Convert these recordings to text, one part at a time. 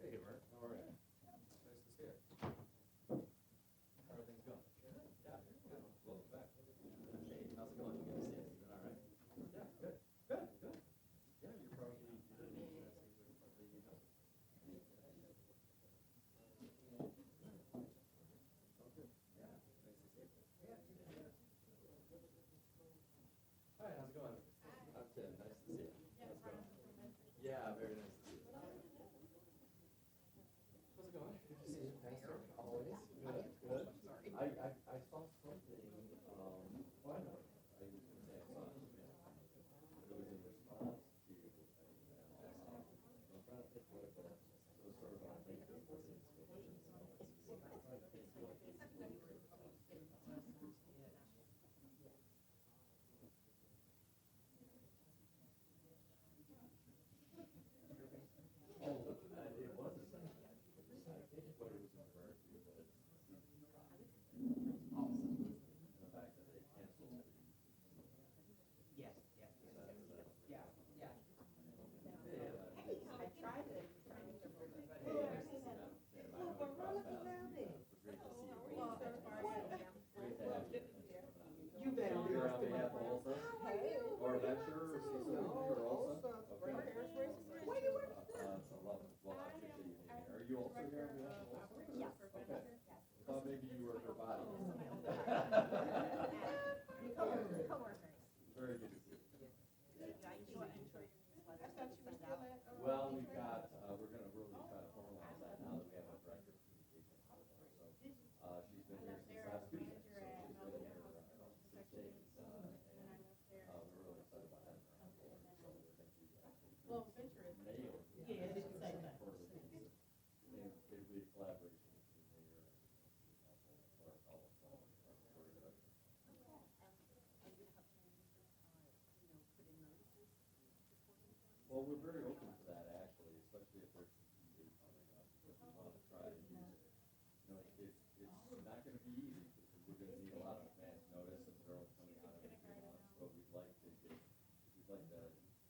Hey, Mark, how are you? Nice to see you. How are things going? Yeah, good. Welcome back. Hey, how's it going? Good to see you. You doing all right? Yeah, good. Good, good. Yeah, you're probably, that seems like probably, oh, good. Yeah, nice to see you. Hi, how's it going? I'm Tim. Nice to see you. How's it going? Yeah, very nice to see you. How's it going? Good to see you, Pastor. Always. Good, good. I saw something, well, I know, I was gonna say I saw it, but it was in response to, I'm trying to think what it was. It was sort of on LinkedIn, was it? Oh, it wasn't that. I think what it was in regard to was the fact that they canceled. Yes, yes, yes, That's, yeah, yeah. hey, I tried to, but nice to see them. Tim, I know we crossed paths. Great to see you. Great to have you. you better. You're on behalf of Ulsa? Or Venture or CCW or Ulsa? Okay. So love it. Well, I appreciate you being here. Are you also here on behalf of Ulsa? Yes. Okay. Thought maybe you were her body. Co-workers. Very good to see you. I thought you were still at, Well, we've got, we're gonna really try to formalize that now that we have a director of communications. So, she's been here since last Tuesday, so she's been here, since days, and, we're really excited about having her on board, so we're gonna do that. well, Venture is. May or. Yeah, it didn't say that. For the, big collaboration between the mayor and our call. Well, we're very open to that, actually, especially if there's some key dates coming up, because we want to try to use it. You know, it's not gonna be easy, because we're gonna need a lot of advance notice, and they're only coming out every 2 months, but we'd like to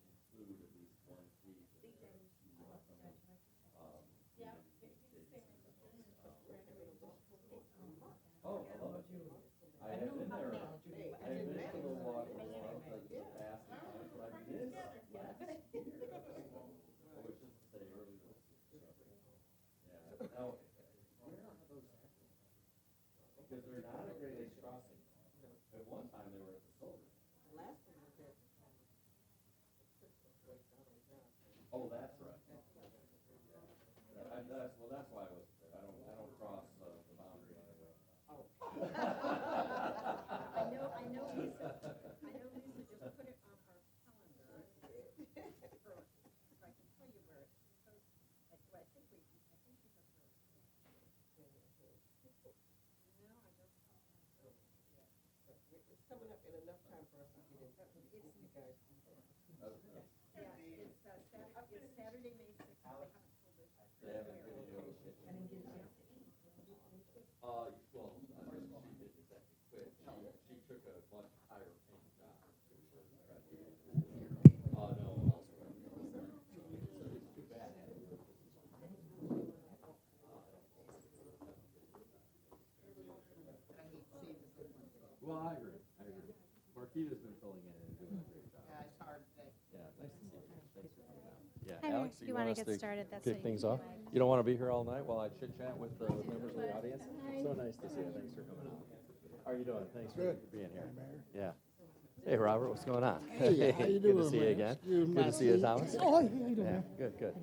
include at least one case of the upcoming, Yeah. dates. Oh, I love it. I have been there, I have been to the water, the past times, but I missed last year. Oh, it's just to say early this year. Yeah, now, where are those happening? Because they're not at Great Lakes Crossing. At one time, they were at the Silver. Last one was at. Oh, that's right. Well, that's why I wasn't there. I don't cross, the boundary anyway. Oh. I know Lisa just put it on our calendar for, so I can tell you where it's supposed, I think she has her. No, I don't. It's coming up in enough time for us to get in touch with you guys. Yeah, it's Saturday, May 6th. They They haven't haven't told us. really, well, she didn't exactly quit. She took a much higher paying job. No, elsewhere. So it's too bad. Well, I agree. Marquita's been filling in and doing a great job. Yeah, it's hard today. Yeah, nice to see you. Thanks for coming out. Yeah, Hi, Mayor. Alex, Do you want to get started? That's kick what things you off? You don't want to be here all night while I chit chat with the members of the audience? So nice to see you. Thanks for coming out. How are you doing? Thanks for being here. Yeah. Hey, Robert, what's going on? Hey, how you doing, Good to see you man? again. Excuse Good my to see you, seat. Thomas. Oh, how you doing, Yeah, man? good, good.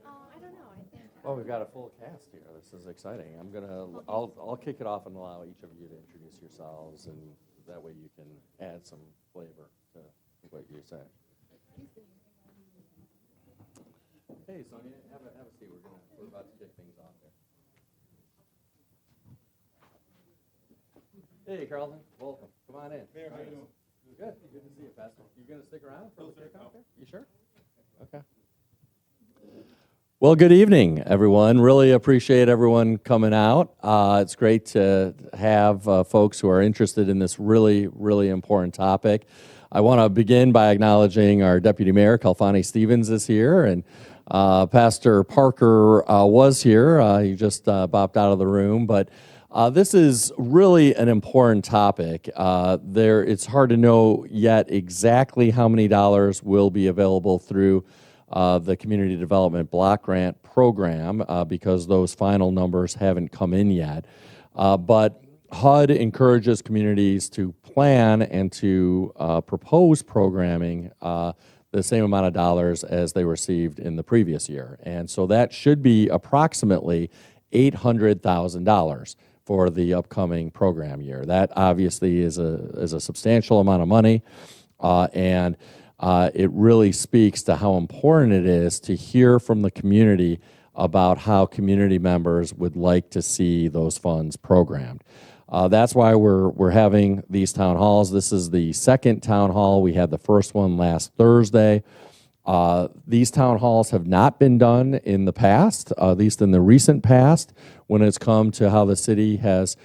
I don't know. I think. Well, we've got a full cast here. This is exciting. I'll kick it off and allow each of you to introduce yourselves, and that way you can add some flavor to what you say. Hey, Sonia, have a seat. We're about to kick things off here. Hey, Carlton, welcome. Come on in. Mayor, how you doing? Good. Good to see you, Pastor. You gonna stick around for the kickoff here? You sure? Okay. Well, good evening, everyone. Really appreciate everyone coming out. It's great to have folks who are interested in this really, really important topic. I want to begin by acknowledging our Deputy Mayor, Kalfani Stevens, is here, and Pastor Parker was here. He just bopped out of the room, but this is really an important topic. It's hard to know yet exactly how many dollars will be available through the Community Development Block Grant Program because those final numbers haven't come in yet. But HUD encourages communities to plan and to propose programming the same amount of dollars as they received in the previous year. And so that should be approximately $800,000 for the upcoming program year. That obviously is a substantial amount of money, and it really speaks to how important it is to hear from the community about how community members would like to see those funds programmed. That's why we're having these town halls. This is the second town hall. We had the first one last Thursday. These town halls have not been done in the past, at least in the recent past, when it's come to how the city has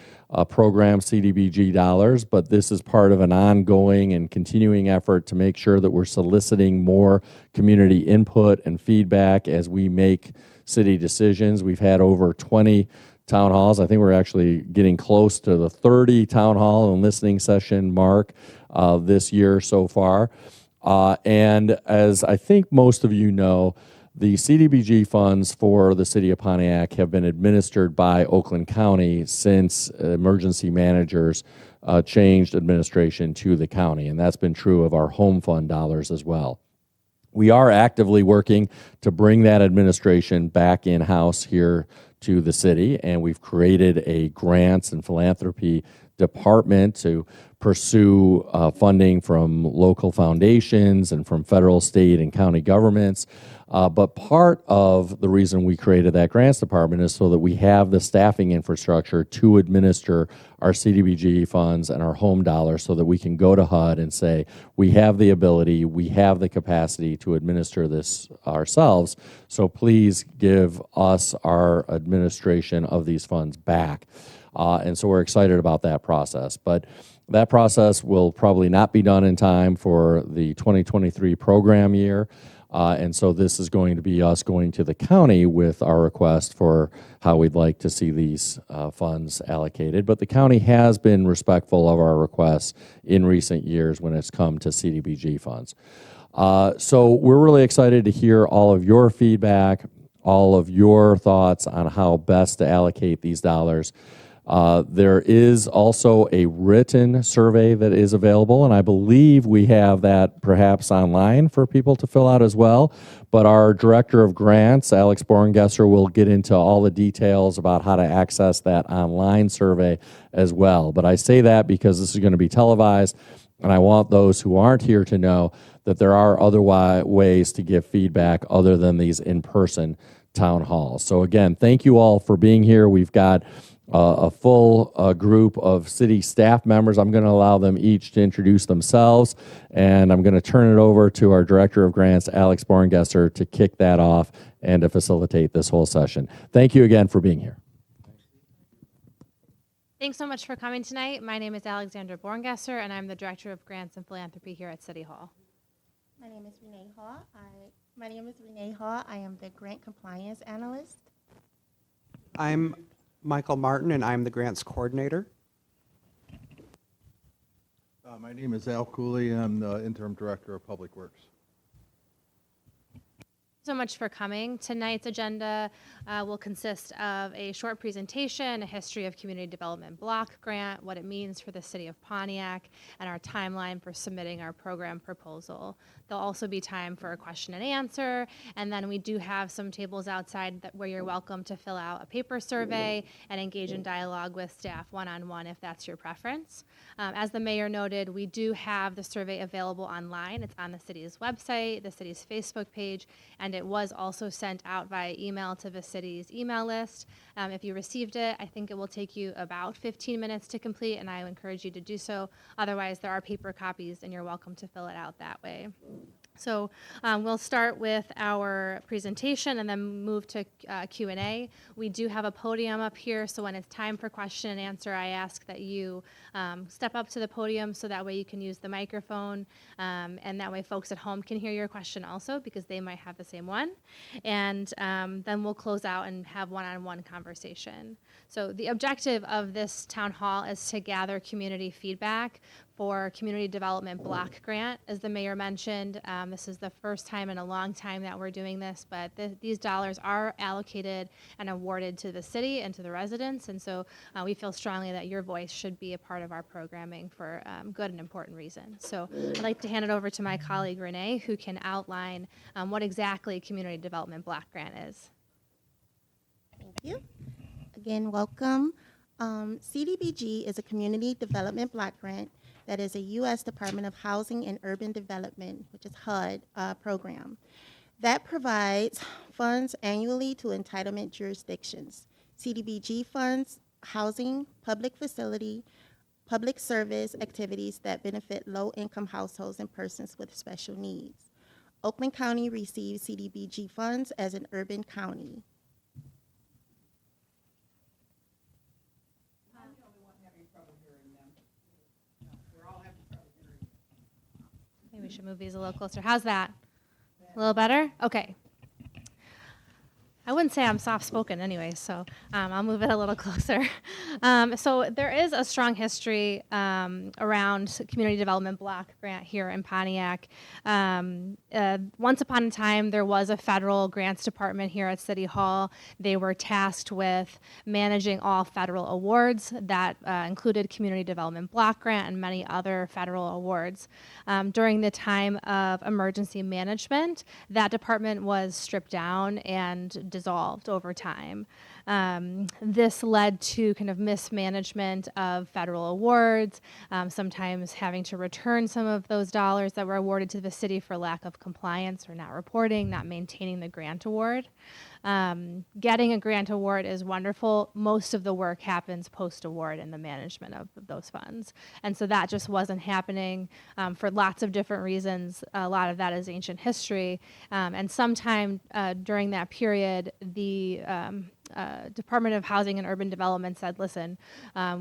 programmed CDBG dollars, but this is part of an ongoing and continuing effort to make sure that we're soliciting more community input and feedback as we make city decisions. We've had over 20 town halls. I think we're actually getting close to the 30 town hall and listening session mark this year so far. And as I think most of you know, the CDBG funds for the city of Pontiac have been administered by Oakland County since emergency managers changed administration to the county, and that's been true of our home fund dollars as well. We are actively working to bring that administration back in-house here to the city, and we've created a grants and philanthropy department to pursue funding from local foundations and from federal, state, and county governments. But part of the reason we created that grants department is so that we have the staffing infrastructure to administer our CDBG funds and our home dollars so that we can go to HUD and say, we have the ability, we have the capacity to administer this ourselves, so please give us our administration of these funds back. And so we're excited about that process. But that process will probably not be done in time for the 2023 program year. And so this is going to be us going to the county with our request for how we'd like to see these funds allocated. But the county has been respectful of our requests in recent years when it's come to CDBG funds. So we're really excited to hear all of your feedback, all of your thoughts on how best to allocate these dollars. There is also a written survey that is available, and I believe we have that perhaps online for people to fill out as well. But our Director of Grants, Alex Borngesser, will get into all the details about how to access that online survey as well. But I say that because this is going to be televised, and I want those who aren't here to know that there are other ways to give feedback other than these in-person town halls. So again, thank you all for being here. We've got a full group of city staff members. I'm going to allow them each to introduce themselves, and I'm going to turn it over to our Director of Grants, Alex Borngesser, to kick that off and to facilitate this whole session. Thank you again for being here. Thanks so much for coming tonight. My name is Alexandra Borngesser, and I'm the Director of Grants and Philanthropy here at City Hall. My name is Renee Haw. I am the Grant Compliance Analyst. I'm Michael Martin, and I'm the Grants Coordinator. My name is Al Cooley. I'm the Interim Director of Public Works. So much for coming. Tonight's agenda will consist of a short presentation, a history of community development block grant, what it means for the city of Pontiac, and our timeline for submitting our program proposal. There'll also be time for a question and answer, and then we do have some tables outside where you're welcome to fill out a paper survey and engage in dialogue with staff one-on-one if that's your preference. As the mayor noted, we do have the survey available online. It's on the city's website, the city's Facebook page, and it was also sent out via email to the city's email list. If you received it, I think it will take you about 15 minutes to complete, and I encourage you to do so. Otherwise, there are paper copies, and you're welcome to fill it out that way. So we'll start with our presentation and then move to Q&A. We do have a podium up here, so when it's time for question and answer, I ask that you step up to the podium so that way you can use the microphone, and that way folks at home can hear your question also because they might have the same one. And then we'll close out and have one-on-one conversation. So the objective of this town hall is to gather community feedback for Community Development Block Grant. As the mayor mentioned, this is the first time in a long time that we're doing this, but these dollars are allocated and awarded to the city and to the residents, and so we feel strongly that your voice should be a part of our programming for good and important reasons. So I'd like to hand it over to my colleague Renee, who can outline what exactly Community Development Block Grant is. Thank you. Again, welcome. CDBG is a community development block grant that is a U.S. Department of Housing and Urban Development, which is HUD, program that provides funds annually to entitlement jurisdictions. CDBG funds housing, public facility, public service activities that benefit low-income households and persons with special needs. Oakland County receives CDBG funds as an urban county. Maybe we should move these a little closer. How's that? A little better? Okay. I wouldn't say I'm soft-spoken anyway, so I'll move it a little closer. So there is a strong history around Community Development Block Grant here in Pontiac. Once upon a time, there was a federal grants department here at City Hall. They were tasked with managing all federal awards that included Community Development Block Grant and many other federal awards. During the time of emergency management, that department was stripped down and dissolved over time. This led to kind of mismanagement of federal awards, sometimes having to return some of those dollars that were awarded to the city for lack of compliance or not reporting, not maintaining the grant award. Getting a grant award is wonderful. Most of the work happens post-award in the management of those funds. And so that just wasn't happening for lots of different reasons. A lot of that is ancient history. And sometime during that period, the Department of Housing and Urban Development said, listen,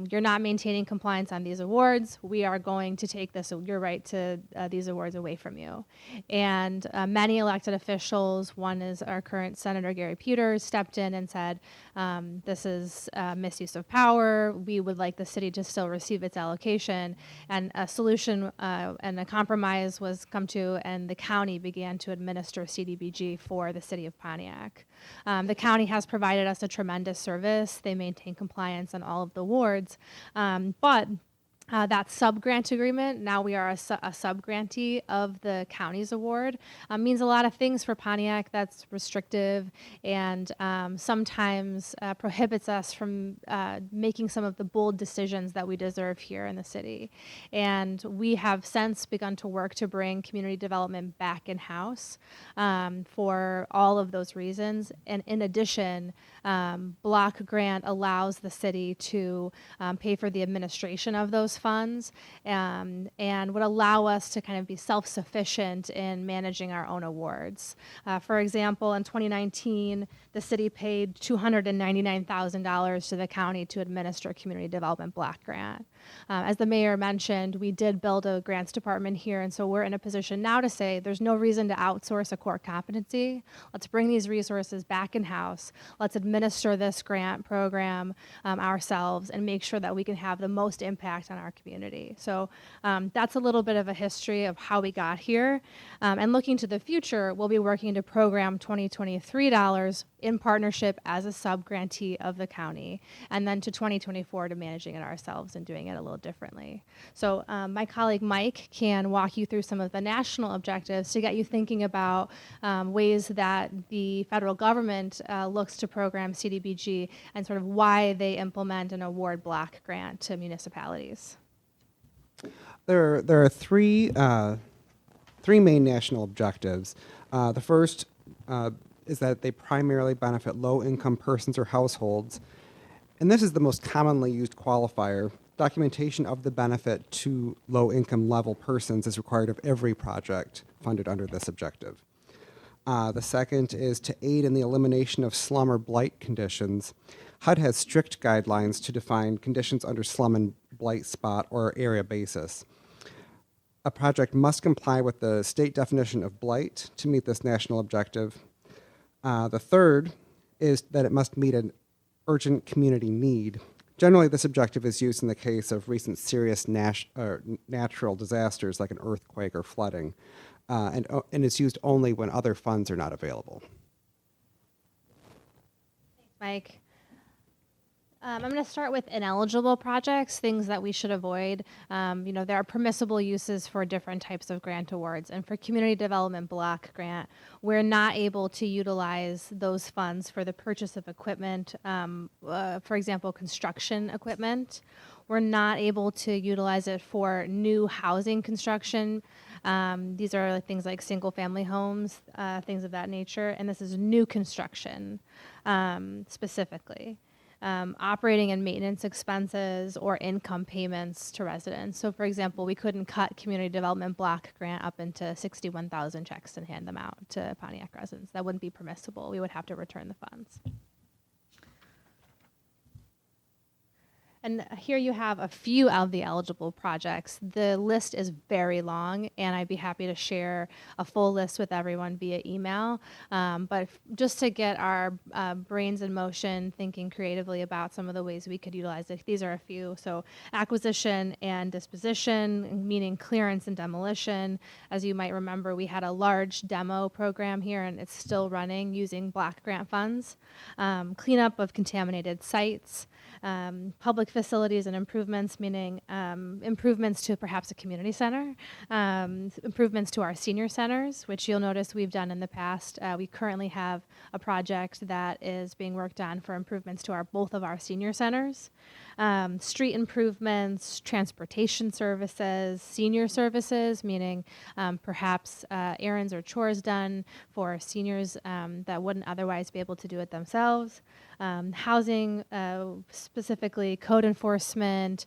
you're not maintaining compliance on these awards. We are going to take your right to these awards away from you. And many elected officials, one is our current Senator Gary Peters, stepped in and said, this is misuse of power. We would like the city to still receive its allocation. And a solution and a compromise was come to, and the county began to administer CDBG for the city of Pontiac. The county has provided us a tremendous service. They maintain compliance on all of the wards, but that sub-grant agreement, now we are a sub-grantee of the county's award, means a lot of things for Pontiac. That's restrictive and sometimes prohibits us from making some of the bold decisions that we deserve here in the city. And we have since begun to work to bring community development back in-house for all of those reasons. And in addition, block grant allows the city to pay for the administration of those funds and would allow us to kind of be self-sufficient in managing our own awards. For example, in 2019, the city paid $299,000 to the county to administer a community development block grant. As the mayor mentioned, we did build a grants department here, and so we're in a position now to say there's no reason to outsource a core competency. Let's bring these resources back in-house. Let's administer this grant program ourselves and make sure that we can have the most impact on our community. So that's a little bit of a history of how we got here. And looking to the future, we'll be working to program 2023 dollars in partnership as a sub-grantee of the county, and then to 2024 to managing it ourselves and doing it a little differently. So my colleague Mike can walk you through some of the national objectives to get you thinking about ways that the federal government looks to program CDBG and sort of why they implement an award block grant to municipalities. There are three main national objectives. The first is that they primarily benefit low-income persons or households, and this is the most commonly used qualifier. Documentation of the benefit to low-income level persons is required of every project funded under this objective. The second is to aid in the elimination of slum or blight conditions. HUD has strict guidelines to define conditions under slum and blight spot or area basis. A project must comply with the state definition of blight to meet this national objective. The third is that it must meet an urgent community need. Generally, this objective is used in the case of recent serious natural disasters like an earthquake or flooding, and is used only when other funds are not available. Mike. I'm going to start with ineligible projects, things that we should avoid. There are permissible uses for different types of grant awards. And for Community Development Block Grant, we're not able to utilize those funds for the purchase of equipment, for example, construction equipment. We're not able to utilize it for new housing construction. These are things like single-family homes, things of that nature. And this is new construction specifically. Operating and maintenance expenses or income payments to residents. So for example, we couldn't cut Community Development Block Grant up into 61,000 checks and hand them out to Pontiac residents. That wouldn't be permissible. We would have to return the funds. And here you have a few of the eligible projects. The list is very long, and I'd be happy to share a full list with everyone via email. But just to get our brains in motion, thinking creatively about some of the ways we could utilize it, these are a few. So acquisition and disposition, meaning clearance and demolition. As you might remember, we had a large demo program here, and it's still running using block grant funds. Cleanup of contaminated sites. Public facilities and improvements, meaning improvements to perhaps a community center, improvements to our senior centers, which you'll notice we've done in the past. We currently have a project that is being worked on for improvements to both of our senior centers. Street improvements, transportation services, senior services, meaning perhaps errands or chores done for seniors that wouldn't otherwise be able to do it themselves. Housing, specifically code enforcement,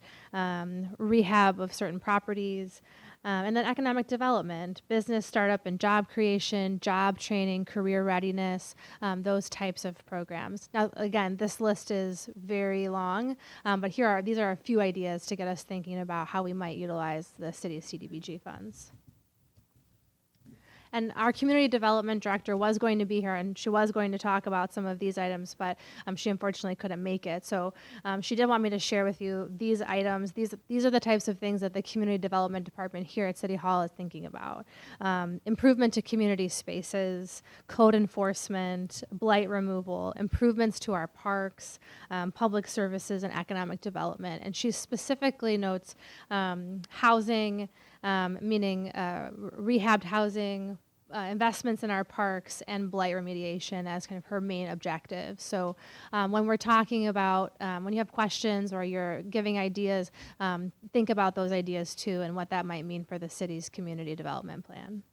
rehab of certain properties, and then economic development, business startup and job creation, job training, career readiness, those types of programs. Now, again, this list is very long, but these are a few ideas to get us thinking about how we might utilize the city's CDBG funds. And our community development director was going to be here, and she was going to talk about some of these items, but she unfortunately couldn't make it. So she did want me to share with you these items. These are the types of things that the community development department here at City Hall is thinking about. Improvement to community spaces, code enforcement, blight removal, improvements to our parks, public services, and economic development. And she specifically notes housing, meaning rehabbed housing, investments in our parks, and blight remediation as kind of her main objective. So when we're talking about, when you have questions or you're giving ideas, think about those ideas too and what that might mean for the city's community development plan.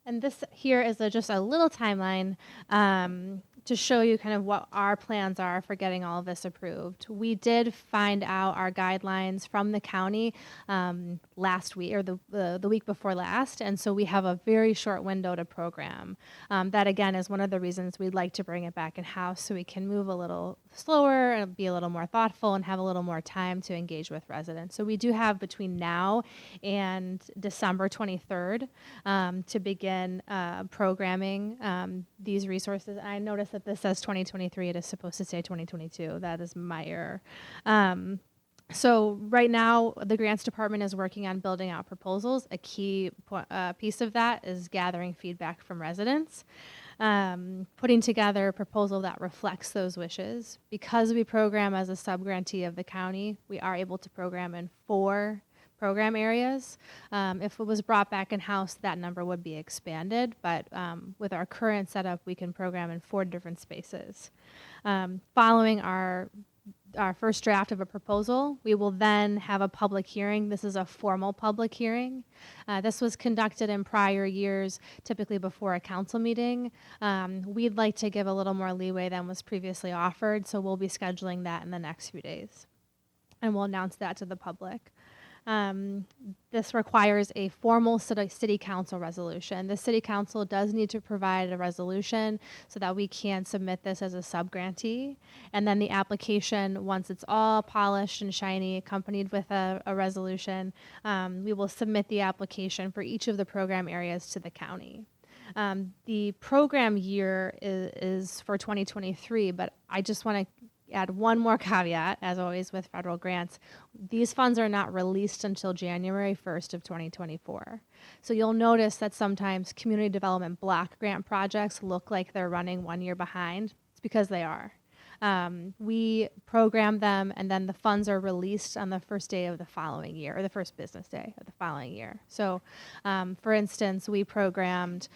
And this here is just a little timeline to show you kind of what our plans are for getting all of this approved. We did find out our guidelines from the county last week, or the week before last, and so we have a very short window to program. That again is one of the reasons we'd like to bring it back in-house so we can move a little slower and be a little more thoughtful and have a little more time to engage with residents. So we do have between now and December 23rd to begin programming these resources. I noticed that this says 2023. It is supposed to say 2022. That is my error. So right now, the grants department is working on building out proposals. A key piece of that is gathering feedback from residents, putting together a proposal that reflects those wishes. Because we program as a subgrantee of the county, we are able to program in 4 program areas. If it was brought back in-house, that number would be expanded, but with our current setup, we can program in 4 different spaces. Following our first draft of a proposal, we will then have a public hearing. This is a formal public hearing. This was conducted in prior years, typically before a council meeting. We'd like to give a little more leeway than was previously offered, so we'll be scheduling that in the next few days. And we'll announce that to the public. This requires a formal city council resolution. The city council does need to provide a resolution so that we can submit this as a subgrantee. And then the application, once it's all polished and shiny, accompanied with a resolution, we will submit the application for each of the program areas to the county. The program year is for 2023, but I just want to add one more caveat, as always with federal grants. These funds are not released until January 1st of 2024. So you'll notice that sometimes community development block grant projects look like they're running 1 year behind. It's because they are. We program them, and then the funds are released on the first day of the following year, or the first business day of the following year. So, for instance, we programmed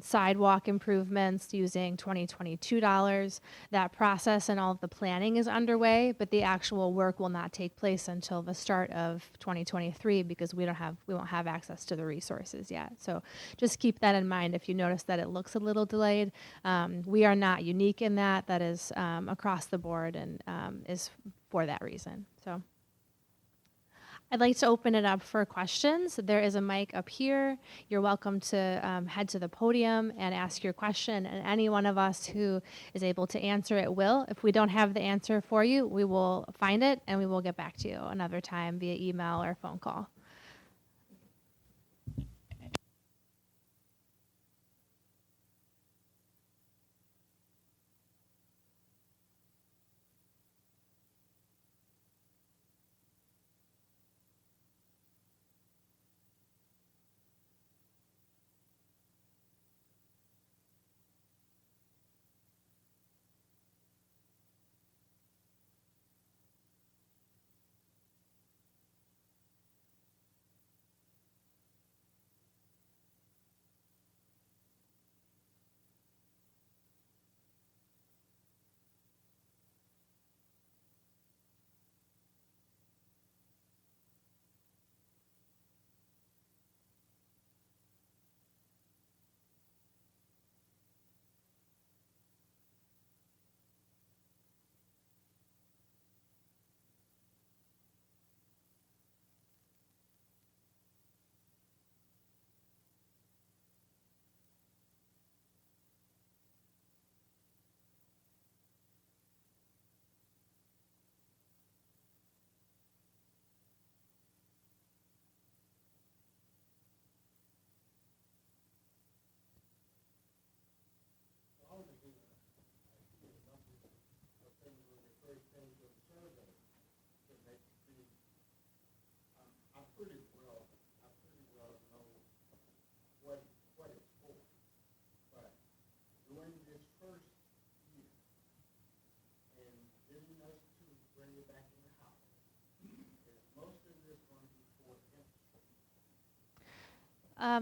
sidewalk improvements using 2022 dollars. That process and all of the planning is underway, but the actual work will not take place until the start of 2023 because we won't have access to the resources yet. So just keep that in mind. If you notice that it looks a little delayed, we are not unique in that. That is across the board and is for that reason. So I'd like to open it up for questions. There is a mic up here. You're welcome to head to the podium and ask your question, and any one of us who is able to answer it will. If we don't have the answer for you, we will find it and we will get back to you another time via email or phone call.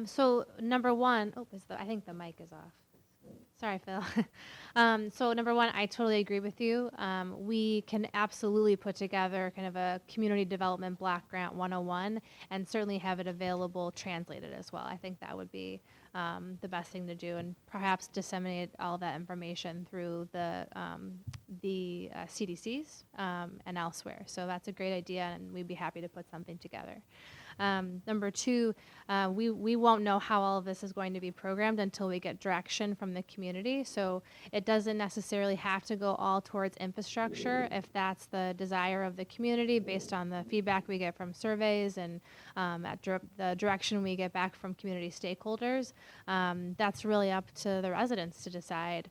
So number one, I think the mic is off. Sorry, Phil. So number one, I totally agree with you. We can absolutely put together kind of a community development block grant 101 and certainly have it available translated as well. I think that would be the best thing to do, and perhaps disseminate all that information through the CDCs and elsewhere. So that's a great idea, and we'd be happy to put something together. Number two, we won't know how all of this is going to be programmed until we get direction from the community. So it doesn't necessarily have to go all towards infrastructure if that's the desire of the community based on the feedback we get from surveys and the direction we get back from community stakeholders. That's really up to the residents to decide.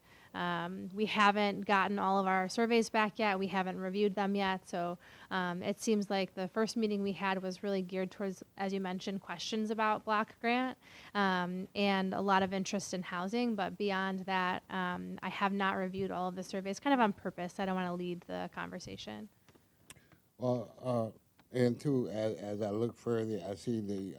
We haven't gotten all of our surveys back yet. We haven't reviewed them yet. So it seems like the first meeting we had was really geared towards, as you mentioned, questions about block grant and a lot of interest in housing. But beyond that, I have not reviewed all of the surveys, kind of on purpose. I don't want to lead the conversation. Well, and too, as I look further, I see the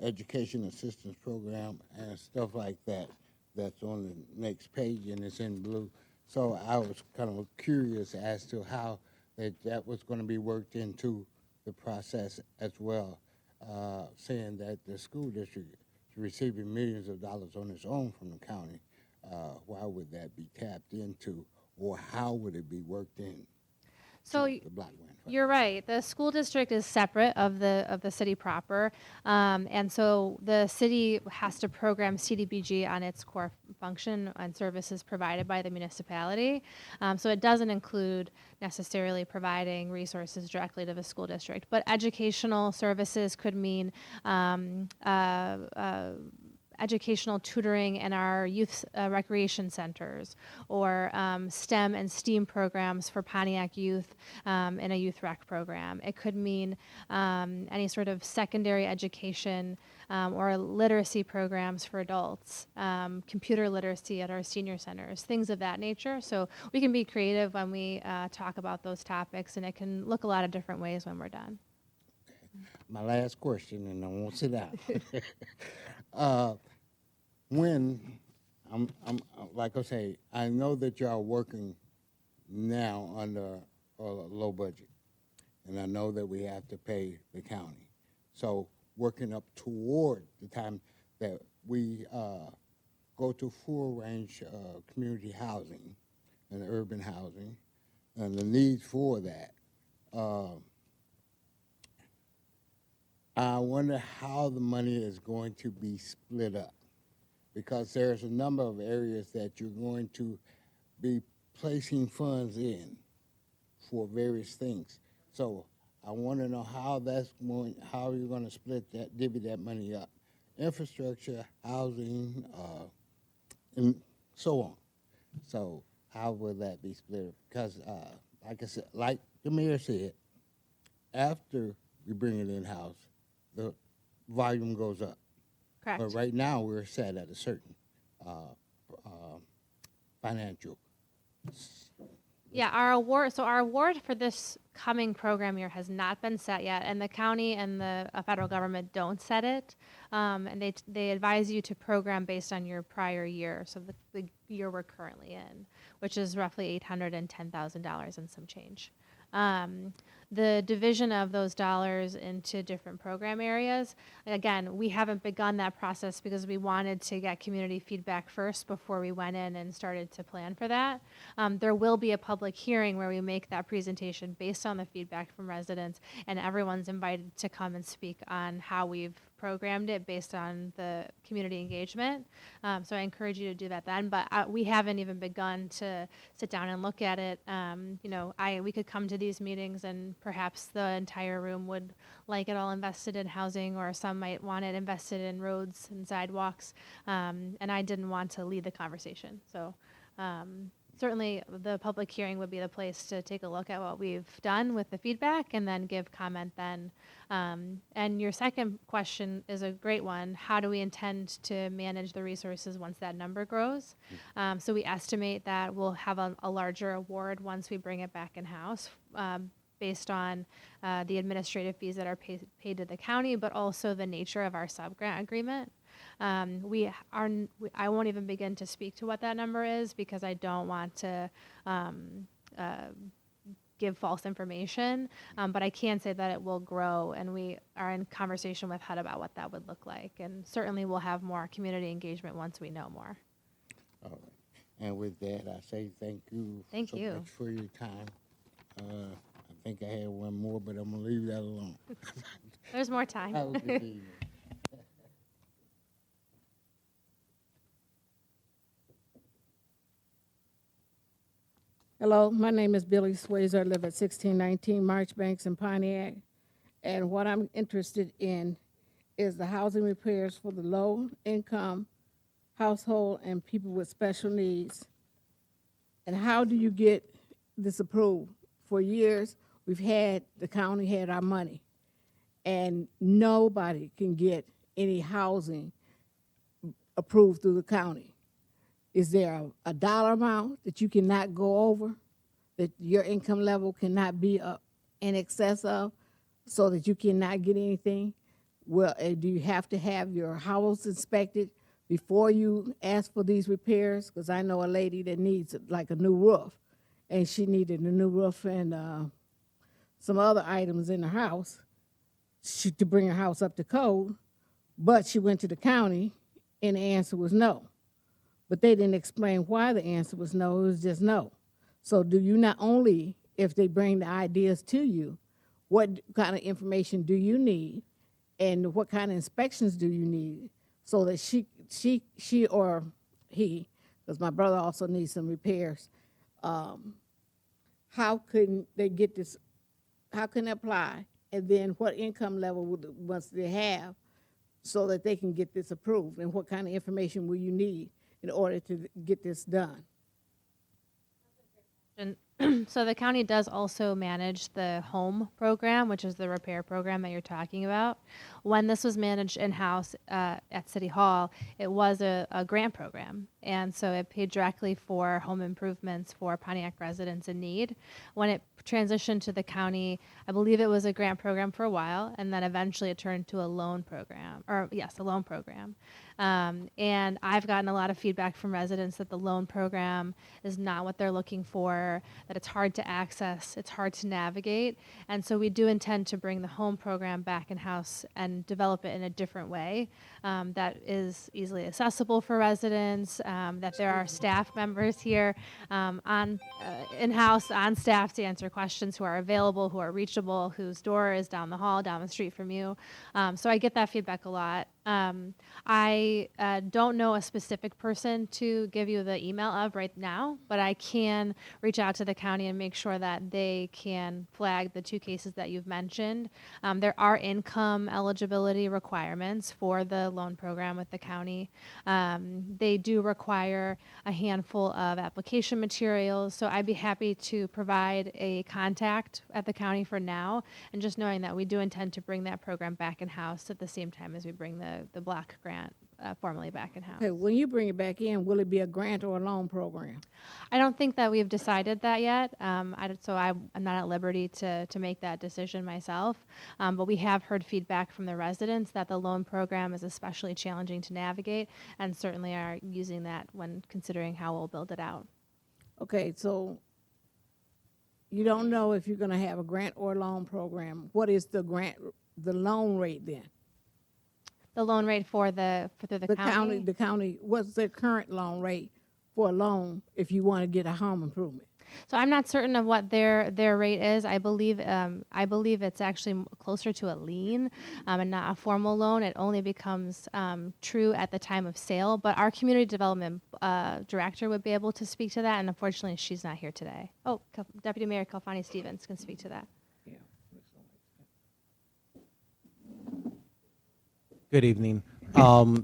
education assistance program and stuff like that. That's on the next page, and it's in blue. So I was kind of curious as to how that was going to be worked into the process as well, saying that the school district is receiving millions of dollars on its own from the county. Why would that be tapped into, or how would it be worked in? So the block grant fund. You're right. The school district is separate of the city proper, and so the city has to program CDBG on its core function and services provided by the municipality. So it doesn't include necessarily providing resources directly to the school district, but educational services could mean educational tutoring in our youth recreation centers, or STEM and STEAM programs for Pontiac youth in a youth rec program. It could mean any sort of secondary education or literacy programs for adults, computer literacy at our senior centers, things of that nature. So we can be creative when we talk about those topics, and it can look a lot of different ways when we're done. My last question, and I won't sit down. When I'm like I say, I know that y'all working now under a low budget, and I know that we have to pay the county. So working up toward the time that we go to full range community housing and urban housing, and the needs for that. I wonder how the money is going to be split up, because there's a number of areas that you're going to be placing funds in for various things. So I want to know how how you're going to split that, divvy that money up. Infrastructure, housing, and so on. So how will that be split? Because like I said, like the mayor said, after we bring it in-house, the volume goes up. Correct. But right now, we're set at a certain financial. Yeah, our award for this coming program year has not been set yet, and the county and the federal government don't set it, and they advise you to program based on your prior year, so the year we're currently in, which is roughly $810,000 and some change. The division of those dollars into different program areas, again, we haven't begun that process because we wanted to get community feedback first before we went in and started to plan for that. There will be a public hearing where we make that presentation based on the feedback from residents, and everyone's invited to come and speak on how we've programmed it based on the community engagement. So I encourage you to do that then, but we haven't even begun to sit down and look at it. We could come to these meetings and perhaps the entire room would like it all invested in housing, or some might want it invested in roads and sidewalks. And I didn't want to lead the conversation. So certainly the public hearing would be the place to take a look at what we've done with the feedback and then give comment then. And your second question is a great one. How do we intend to manage the resources once that number grows? So we estimate that we'll have a larger award once we bring it back in-house, based on the administrative fees that are paid to the county, but also the nature of our sub-grant agreement. I won't even begin to speak to what that number is because I don't want to give false information, but I can say that it will grow, and we are in conversation with HUD about what that would look like, and certainly we'll have more community engagement once we know more. All right. And with that, I say thank you Thank you. much for your time. I think I had one more, but I'm going to leave that alone. There's more time. Have a good evening. Hello, my name is Billy Swayzer. I live at 1619 Marchbanks in Pontiac. And what I'm interested in is the housing repairs for the low-income household and people with special needs. And how do you get this approved? For years, the county had our money, and nobody can get any housing approved through the county. Is there a dollar amount that you cannot go over, that your income level cannot be in excess of, so that you cannot get anything? Well, do you have to have your house inspected before you ask for these repairs? Because I know a lady that needs like a new roof, and she needed a new roof and some other items in the house to bring her house up to code, but she went to the county and the answer was no. But they didn't explain why the answer was no, it was just no. So do you not only if they bring the ideas to you, what kind of information do you need, and what kind of inspections do you need, so that she or he, because my brother also needs some repairs. How can they get this? How can they apply, and then what income level must they have, so that they can get this approved, and what kind of information will you need in order to get this done? And so the county does also manage the home program, which is the repair program that you're talking about. When this was managed in-house at City Hall, it was a grant program. And so it paid directly for home improvements for Pontiac residents in need. When it transitioned to the county, I believe it was a grant program for a while, and then eventually it turned to a loan program, a loan program. And I've gotten a lot of feedback from residents that the loan program is not what they're looking for, that it's hard to access, it's hard to navigate. And so we do intend to bring the home program back in-house and develop it in a different way that is easily accessible for residents, that there are staff members here in-house on staff to answer questions, who are available, who are reachable, whose door is down the hall, down the street from you. So I get that feedback a lot. I don't know a specific person to give you the email of right now, but I can reach out to the county and make sure that they can flag the two cases that you've mentioned. There are income eligibility requirements for the loan program with the county. They do require a handful of application materials, so I'd be happy to provide a contact at the county for now, and just knowing that we do intend to bring that program back in-house at the same time as we bring the block grant formally back in-house. Okay, when you bring it back in, will it be a grant or a loan program? I don't think that we've decided that yet, so I'm not at liberty to make that decision myself. But we have heard feedback from the residents that the loan program is especially challenging to navigate, and certainly are using that when considering how we'll build it out. Okay, so you don't know if you're gonna have a grant or loan program. What is the loan rate then? The loan rate for the county? The county, what's the current loan rate for a loan if you want to get a home improvement? So I'm not certain of what their rate is. I believe it's actually closer to a lien and not a formal loan. It only becomes true at the time of sale. But our community development director would be able to speak to that, and unfortunately, she's not here today. Oh, Deputy Mayor Kalfani Stevens can speak to that. Good evening.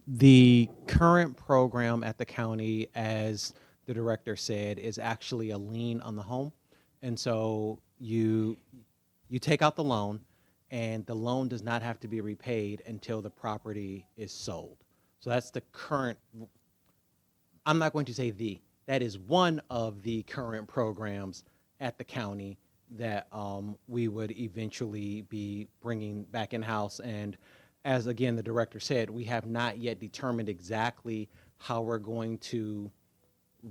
The current program at the county, as the director said, is actually a lien on the home. And so you take out the loan, and the loan does not have to be repaid until the property is sold. So that's the current, I'm not going to say that is one of the current programs at the county that we would eventually be bringing back in-house. And as again, the director said, we have not yet determined exactly how we're going to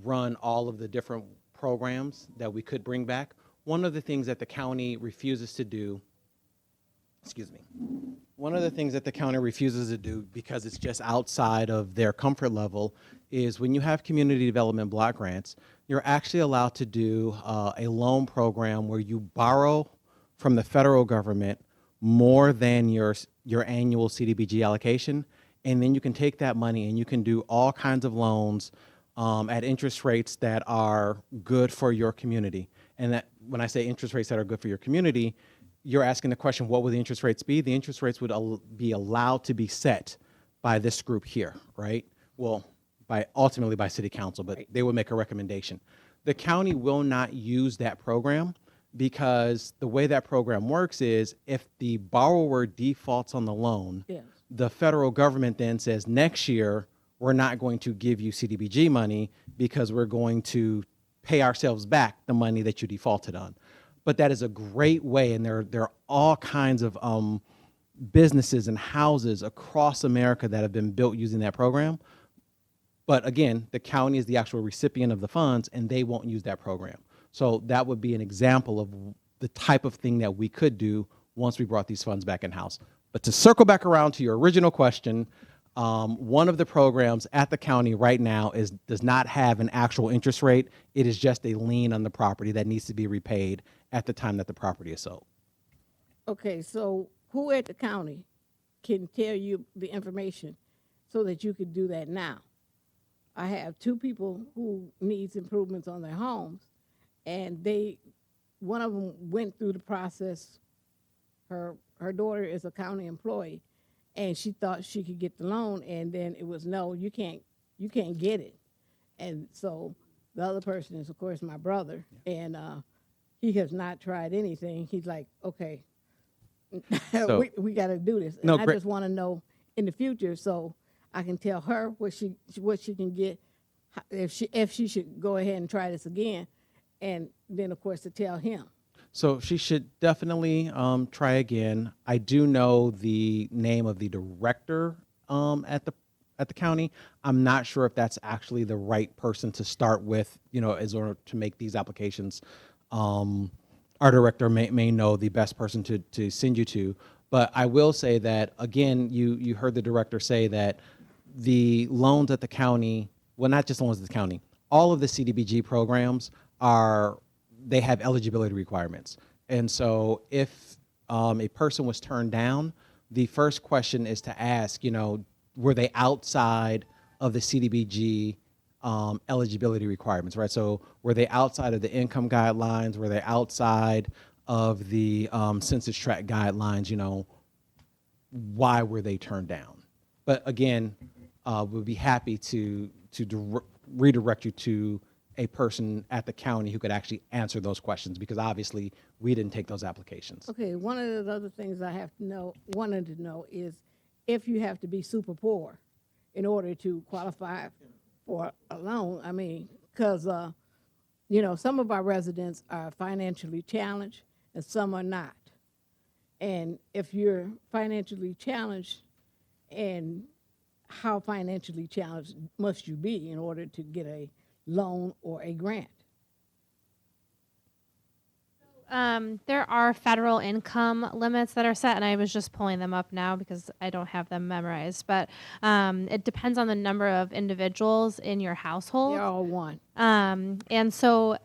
run all of the different programs that we could bring back. One of the things that the county refuses to do, one of the things that the county refuses to do because it's just outside of their comfort level is when you have community development block grants, you're actually allowed to do a loan program where you borrow from the federal government more than your annual CDBG allocation, and then you can take that money and you can do all kinds of loans at interest rates that are good for your community. And that when I say interest rates that are good for your community, you're asking the question, what would the interest rates be? The interest rates would be allowed to be set by this group here, right? Well, ultimately by city council, but they would make a recommendation. The county will not use that program, because the way that program works is if the borrower defaults on the loan, Yes. the federal government then says next year we're not going to give you CDBG money because we're going to pay ourselves back the money that you defaulted on. But that is a great way, and there are all kinds of businesses and houses across America that have been built using that program. But again, the county is the actual recipient of the funds, and they won't use that program. So that would be an example of the type of thing that we could do once we brought these funds back in-house. But to circle back around to your original question, One of the programs at the county right now does not have an actual interest rate. It is just a lien on the property that needs to be repaid at the time that the property is sold. Okay, so who at the county can tell you the information so that you could do that now? I have two people who needs improvements on their homes, and one of them went through the process. Her daughter is a county employee, and she thought she could get the loan, and then it was no, you can't get it. And so the other person is, of course, my brother, and he has not tried anything. He's like, okay, So- we got to do this. And No, I great. just want to know in the future so I can tell her what she can get, if she should go ahead and try this again, and then of course to tell him. So she should definitely try again. I do know the name of the director at the county. I'm not sure if that's actually the right person to start with, as order to make these applications. Our director may know the best person to send you to. But I will say that, again, you heard the director say that the loans at the county, well, not just loans at the county, all of the CDBG programs they have eligibility requirements. And so if a person was turned down, the first question is to ask, were they outside of the CDBG eligibility requirements, right? So were they outside of the income guidelines? Were they outside of the census tract guidelines? Why were they turned down? But again, we'll be happy to redirect you to a person at the county who could actually answer those questions, because obviously we didn't take those applications. Okay, one of the other things I wanted to know is if you have to be super poor in order to qualify for a loan. I mean, because some of our residents are financially challenged and some are not. And if you're financially challenged, and how financially challenged must you be in order to get a loan or a grant? There are federal income limits that are set, and I was just pulling them up now because I don't have them memorized. But it depends on the number of individuals in your household. They're all one. And so,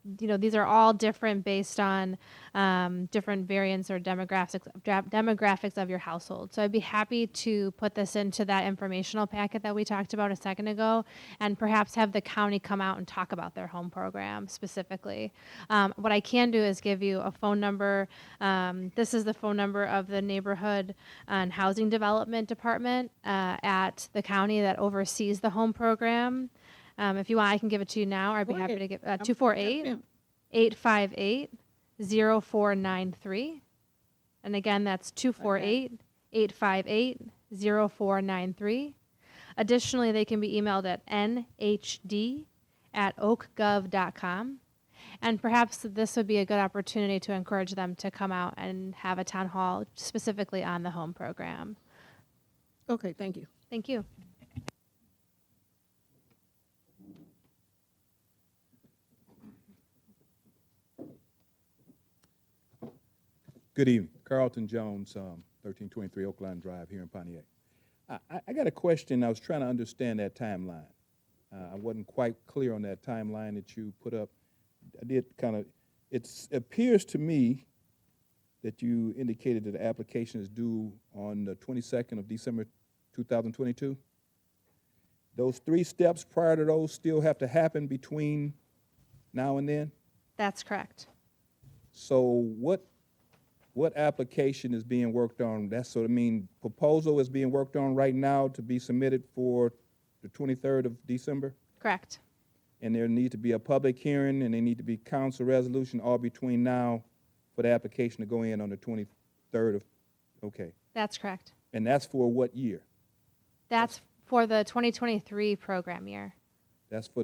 these are all different based on different variants or demographics of your household. So I'd be happy to put this into that informational packet that we talked about a second ago, and perhaps have the county come out and talk about their home program specifically. What I can do is give you a phone number. This is the phone number of the Neighborhood and Housing Development Department at the county that oversees the home program. If you want, I can give it to you now. I'd be Go happy ahead. to give 248-858-0493. And again, that's 248-858-0493. Additionally, they can be emailed at nhd@oakgov.com. And perhaps this would be a good opportunity to encourage them to come out and have a town hall specifically on the home program. Okay, thank you. Thank you. Good evening. Carlton Jones, 1323 Oakland Drive here in Pontiac. I got a question. I was trying to understand that timeline. I wasn't quite clear on that timeline that you put up. I did kind of, it appears to me that you indicated that the application is due on the 22nd of December 2022. Those 3 steps prior to those still have to happen between now and then? That's correct. So what application is being worked on? That's what I mean, proposal is being worked on right now to be submitted for the 23rd of December? Correct. And there needs to be a public hearing, and there need to be council resolution all between now for the application to go in on the 23rd of, okay. That's correct. And that's for what year? That's for the 2023 program year. That's for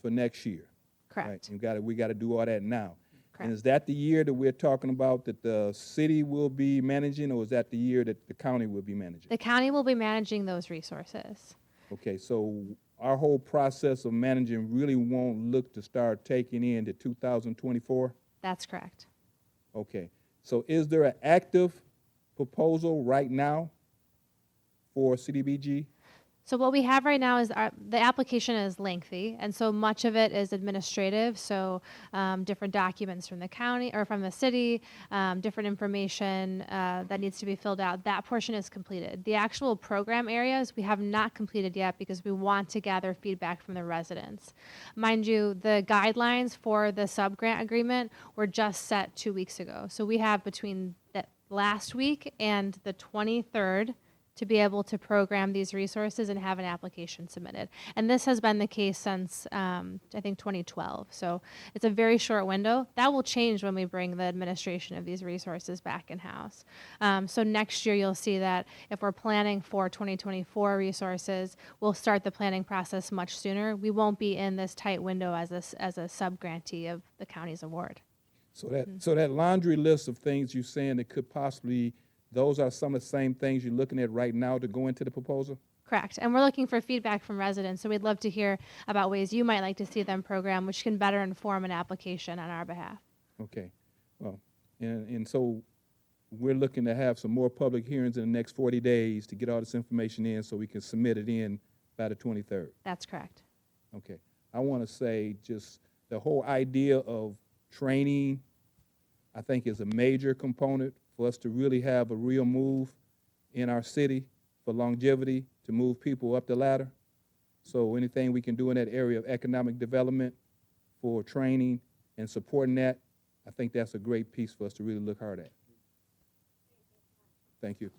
next year. Correct. Right? We gotta do all that now. Correct. And is that the year that we're talking about that the city will be managing, or is that the year that the county will be managing? The county will be managing those resources. Okay, so our whole process of managing really won't look to start taking in to 2024? That's correct. Okay, so is there an active proposal right now for CDBG? So what we have right now is the application is lengthy, and so much of it is administrative. So different documents from the county or from the city, different information that needs to be filled out. That portion is completed. The actual program areas we have not completed yet because we want to gather feedback from the residents. Mind you, the guidelines for the sub-grant agreement were just set 2 weeks ago. So we have between that last week and the 23rd to be able to program these resources and have an application submitted. And this has been the case since, I think, 2012. So it's a very short window. That will change when we bring the administration of these resources back in-house. So next year, you'll see that if we're planning for 2024 resources, we'll start the planning process much sooner. We won't be in this tight window as a sub-grantee of the county's award. So that laundry list of things you're saying that could possibly, those are some of the same things you're looking at right now to go into the proposal? Correct. And we're looking for feedback from residents. So we'd love to hear about ways you might like to see them program, which can better inform an application on our behalf. Okay. Well, and so we're looking to have some more public hearings in the next 40 days to get all this information in so we can submit it in by the 23rd. That's correct. Okay. I want to say just the whole idea of training, I think, is a major component for us to really have a real move in our city for longevity, to move people up the ladder. So anything we can do in that area of economic development for training and supporting that, I think that's a great piece for us to really look hard at. Thank you.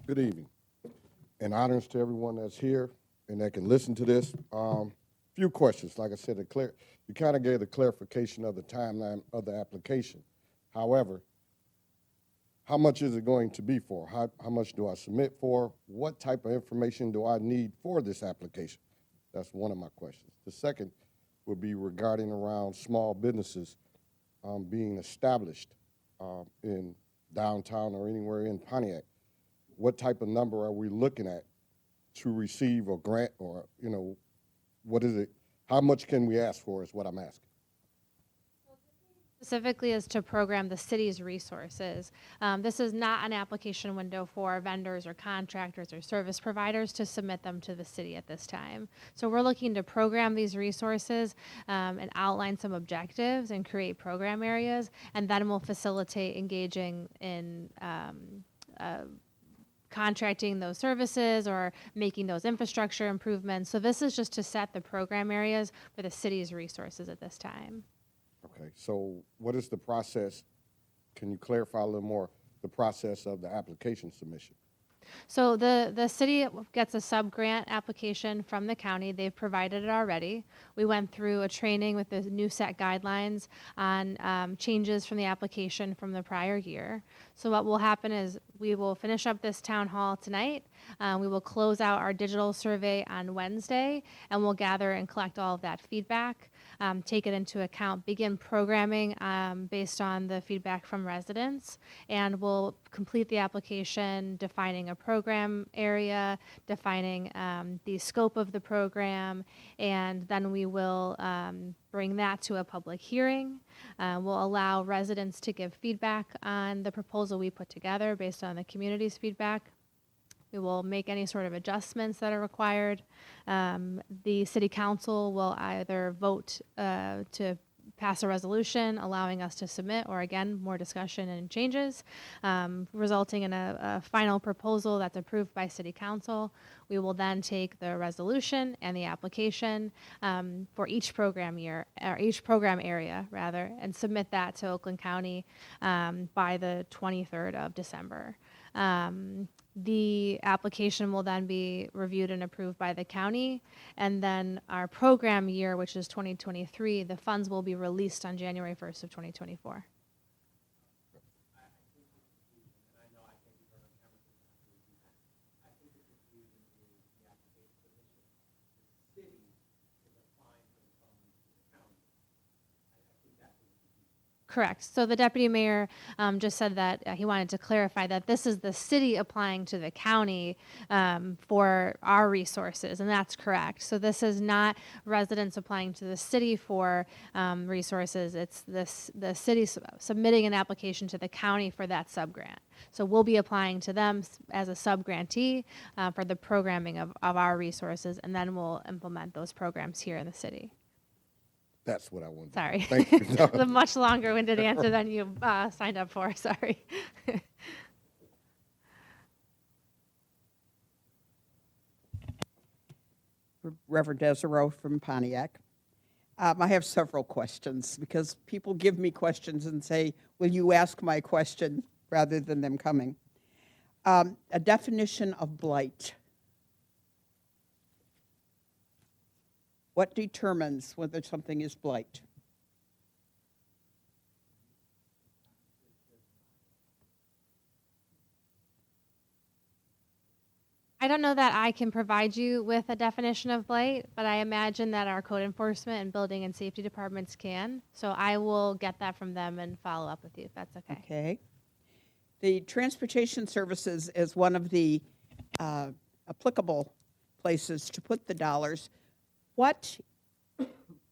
Good evening, and honors to everyone that's here and that can listen to this. Few questions. Like I said, you kind of gave the clarification of the timeline of the application. However, how much is it going to be for? How much do I submit for? What type of information do I need for this application? That's one of my questions. The second would be regarding around small businesses being established in downtown or anywhere in Pontiac. What type of number are we looking at to receive a grant, or, what is it? How much can we ask for is what I'm asking. Specifically is to program the city's resources. This is not an application window for vendors or contractors or service providers to submit them to the city at this time. So we're looking to program these resources and outline some objectives and create program areas, and then we'll facilitate engaging in contracting those services or making those infrastructure improvements. So this is just to set the program areas for the city's resources at this time. Okay, so what is the process? Can you clarify a little more the process of the application submission? So the city gets a sub-grant application from the county. They've provided it already. We went through a training with the new set guidelines on changes from the application from the prior year. So what will happen is we will finish up this town hall tonight. We will close out our digital survey on Wednesday, and we'll gather and collect all of that feedback, take it into account, begin programming based on the feedback from residents, and we'll complete the application defining a program area, defining the scope of the program, and then we will bring that to a public hearing. We'll allow residents to give feedback on the proposal we put together based on the community's feedback. We will make any sort of adjustments that are required. The city council will either vote to pass a resolution allowing us to submit, or again, more discussion and changes, resulting in a final proposal that's approved by city council. We will then take the resolution and the application for each program year, or each program area rather, and submit that to Oakland County by the 23rd of December. The application will then be reviewed and approved by the county, and then our program year, which is 2023, the funds will be released on January 1st of 2024. Correct. So the deputy mayor just said that he wanted to clarify that this is the city applying to the county for our resources, and that's correct. So this is not residents applying to the city for resources. It's the city submitting an application to the county for that subgrant. So we'll be applying to them as a subgrantee for the programming of our resources, and then we'll implement those programs here in the city. That's what I wanted. Sorry. Thank you. It's a much longer-winded answer than you signed up for. Sorry. Reverend Desereau from Pontiac. I have several questions because people give me questions and say, will you ask my question rather than them coming? A definition of blight. What determines whether something is blight? I don't know that I can provide you with a definition of blight, but I imagine that our code enforcement and building and safety departments can. So I will get that from them and follow up with you if that's okay. Okay. The transportation services is one of the applicable places to put the dollars. What,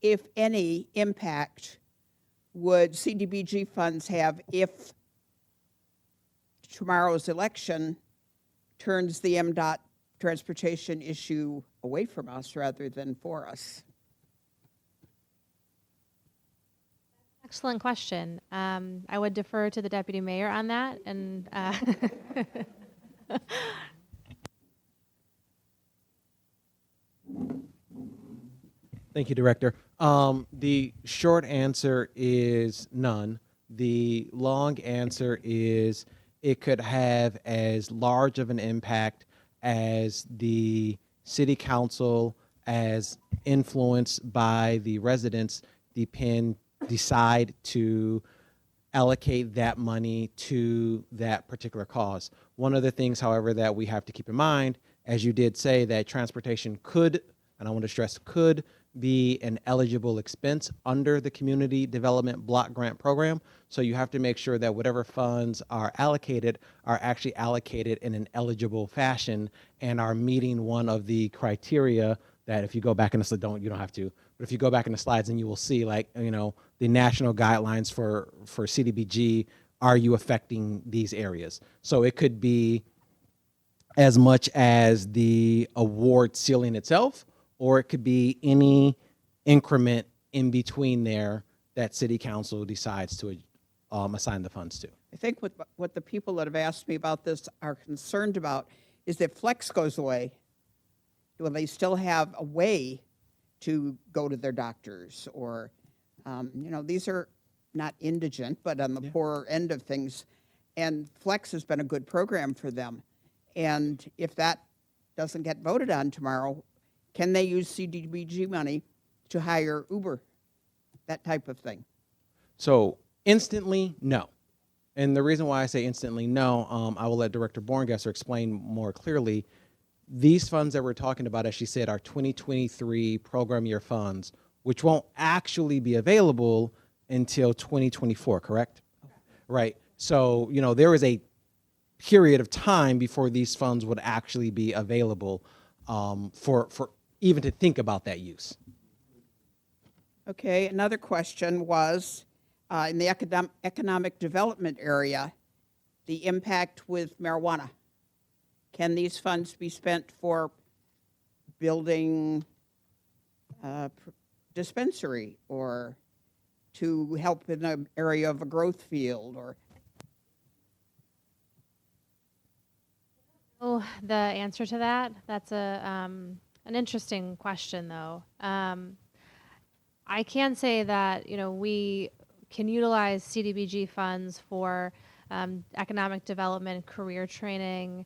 if any, impact would CDBG funds have if tomorrow's election turns the MDOT transportation issue away from us rather than for us? Excellent question. I would defer to the deputy mayor on that. And Thank you, Director. The short answer is none. The long answer is it could have as large of an impact as the city council, as influenced by the residents, decide to allocate that money to that particular cause. One of the things, however, that we have to keep in mind, as you did say, that transportation could, and I want to stress could, be an eligible expense under the Community Development Block Grant Program. So you have to make sure that whatever funds are actually allocated in an eligible fashion and are meeting one of the criteria that, if you go back in the you don't have to, but if you go back in the slides and you will see, like, you know, the national guidelines for CDBG, are you affecting these areas? So it could be as much as the award ceiling itself, or it could be any increment in between there that city council decides to assign the funds to. I think what the people that have asked me about this are concerned about is if Flex goes away, will they still have a way to go to their doctors? Or, you know, these are not indigent, but on the poorer end of things. And Flex has been a good program for them. And if that doesn't get voted on tomorrow, can they use CDBG money to hire Uber, that type of thing? So instantly, no. And the reason why I say instantly no, I will let Director Borngesser explain more clearly. These funds that we're talking about, as she said, are 2023 program year funds, which won't actually be available until 2024, correct? Okay. Right. So, you know, there is a period of time before these funds would actually be available for even to think about that use. Okay, another question was, in the economic development area, the impact with marijuana. Can these funds be spent for building a dispensary or to help in an area of a growth field? Or the answer to that, that's an interesting question, though. I can say that, you know, we can utilize CDBG funds for economic development, career training,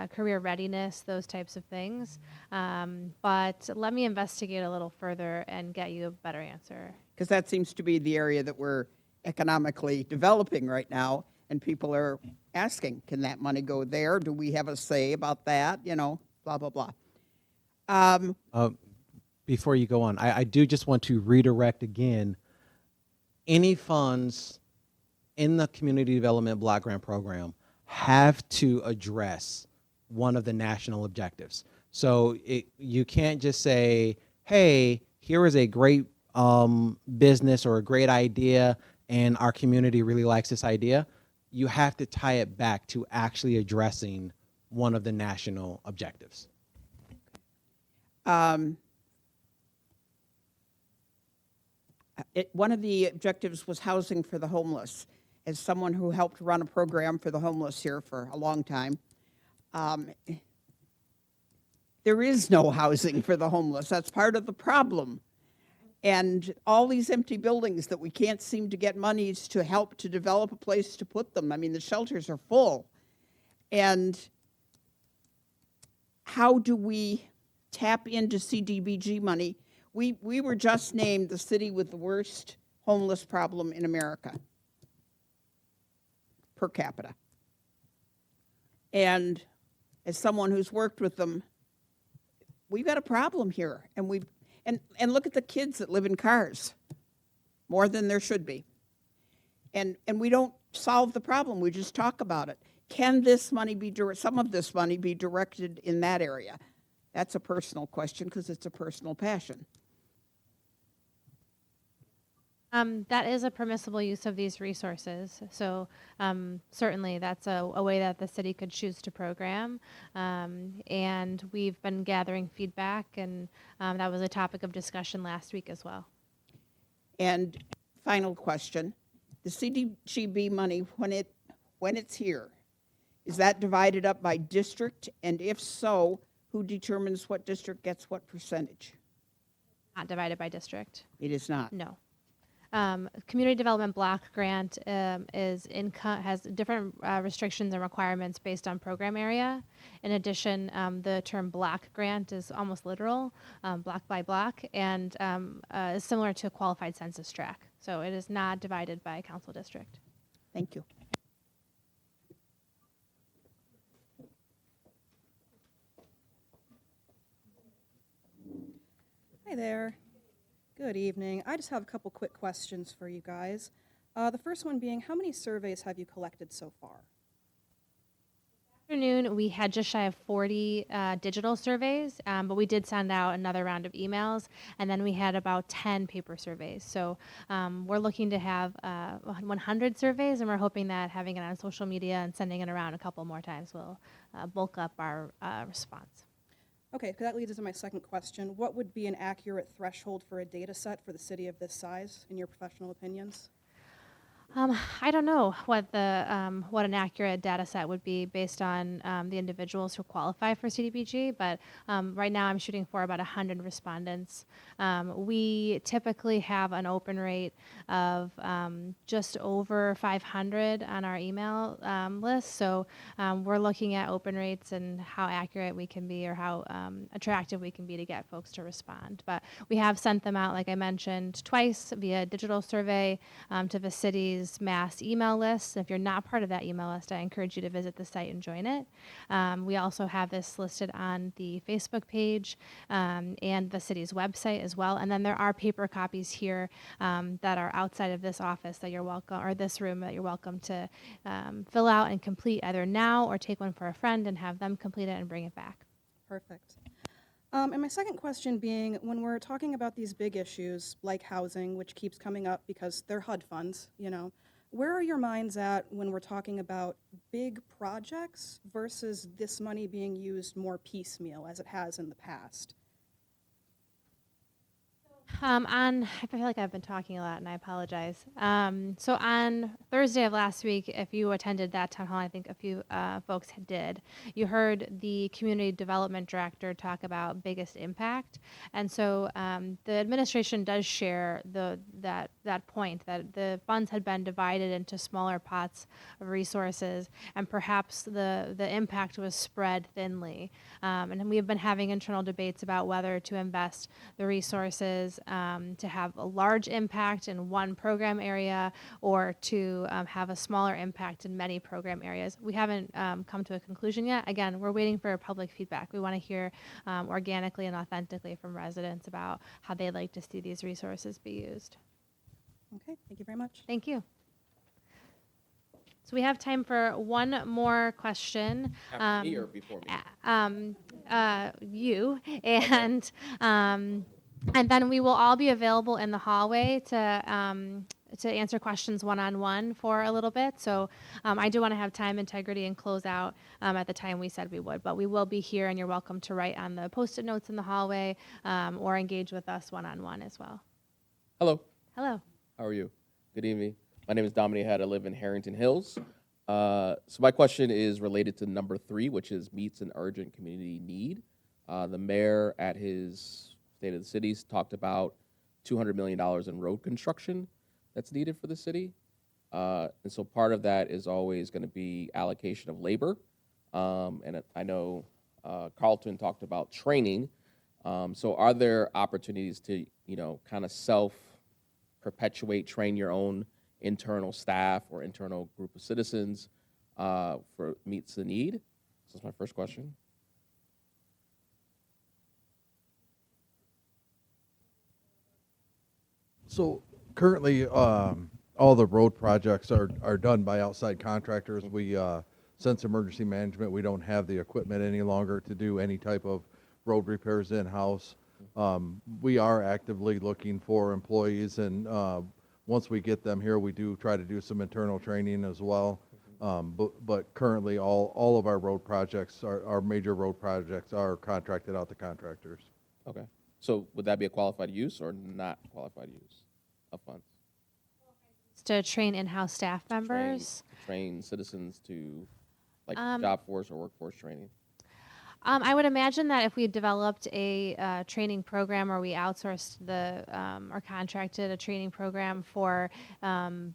career readiness, those types of things. But let me investigate a little further and get you a better answer. because that seems to be the area that we're economically developing right now, and people are asking, can that money go there? Do we have a say about that? You know, blah, blah, blah. Before you go on, I do just want to redirect again. any funds in the Community Development Block Grant Program have to address one of the national objectives. So you can't just say, hey, here is a great business or a great idea, and our community really likes this idea. You have to tie it back to actually addressing one of the national objectives. One of the objectives was housing for the homeless. As someone who helped run a program for the homeless here for a long time, there is no housing for the homeless. That's part of the problem. And all these empty buildings that we can't seem to get monies to help to develop a place to put them. I mean, the shelters are full. And how do we tap into CDBG money? We were just named the city with the worst homeless problem in America per capita. And as someone who's worked with them, we've got a problem here. And look at the kids that live in cars, more than there should be. And we don't solve the problem, we just talk about it. Can this money be some of this money be directed in that area? That's a personal question because it's a personal passion. That is a permissible use of these resources. So certainly that's a way that the city could choose to program. And we've been gathering feedback, and that was a topic of discussion last week as well. And final question, the CDGB money, when it's here, is that divided up by district? And if so, who determines what district gets what percentage? Not divided by district. It is not. No. Community Development Block Grant has different restrictions and requirements based on program area. In addition, the term block grant is almost literal, block by block, and is similar to a qualified census tract. So it is not divided by council district. Thank you. Hi there. Good evening. I just have a couple quick questions for you guys. The first one being, how many surveys have you collected so far? Afternoon, we had just shy of 40 digital surveys, but we did send out another round of emails, and then we had about 10 paper surveys. So we're looking to have 100 surveys, and we're hoping that having it on social media and sending it around a couple more times will bulk up our response. Okay, that leads into my second question. What would be an accurate threshold for a data set for the city of this size, in your professional opinions? I don't know what an accurate data set would be based on the individuals who qualify for CDBG, but right now I'm shooting for about 100 respondents. We typically have an open rate of just over 500 on our email list, so we're looking at open rates and how accurate we can be or how attractive we can be to get folks to respond. But we have sent them out, like I mentioned, twice via digital survey to the city's mass email list. If you're not part of that email list, I encourage you to visit the site and join it. We also have this listed on the Facebook page and the city's website as well. And then there are paper copies here that are outside of this office that you're welcome, or this room that you're welcome to fill out and complete either now or take one for a friend and have them complete it and bring it back. Perfect. And my second question being, when we're talking about these big issues like housing, which keeps coming up because they're HUD funds, where are your minds at when we're talking about big projects versus this money being used more piecemeal as it has in the past? I feel like I've been talking a lot, and I apologize. So on Thursday of last week, if you attended that town hall, I think a few folks did, you heard the community development director talk about biggest impact. And so the administration does share that point that the funds had been divided into smaller pots of resources, and perhaps the impact was spread thinly. And we have been having internal debates about whether to invest the resources to have a large impact in one program area or to have a smaller impact in many program areas. We haven't come to a conclusion yet. Again, we're waiting for public feedback. We want to hear organically and authentically from residents about how they'd like to see these resources be used. Okay, thank you. Thank you very much. Thank you. So we have time for one more question. After me or before me? You and then we will all be available in the hallway to answer questions one-on-one for a little bit. So I do want to have time, integrity, and close out at the time we said we would. But we will be here, and you're welcome to write on the Post-it notes in the hallway or engage with us one-on-one as well. Hello. Hello. How are you? Good evening. My name is Dominic Head. I live in Harrington Hills. So my question is related to number 3, which is meets an urgent community need. The mayor at his State of the Cities talked about $200 million in road construction that's needed for the city. And so part of that is always going to be allocation of labor. And I know Carlton talked about training. So are there opportunities to, kind of self-perpetuate, train your own internal staff or internal group of citizens for meets the need? So that's my first question. So currently, all the road projects are done by outside contractors. We, since emergency management, we don't have the equipment any longer to do any type of road repairs in-house. We are actively looking for employees, and once we get them here, we do try to do some internal training as well. But currently, all of our road projects, our major road projects, are contracted out to contractors. Okay. So would that be a qualified use or not qualified use of funds? To train in-house staff members. Train citizens to job force or workforce training? I would imagine that if we developed a training program, or we outsourced or contracted a training program for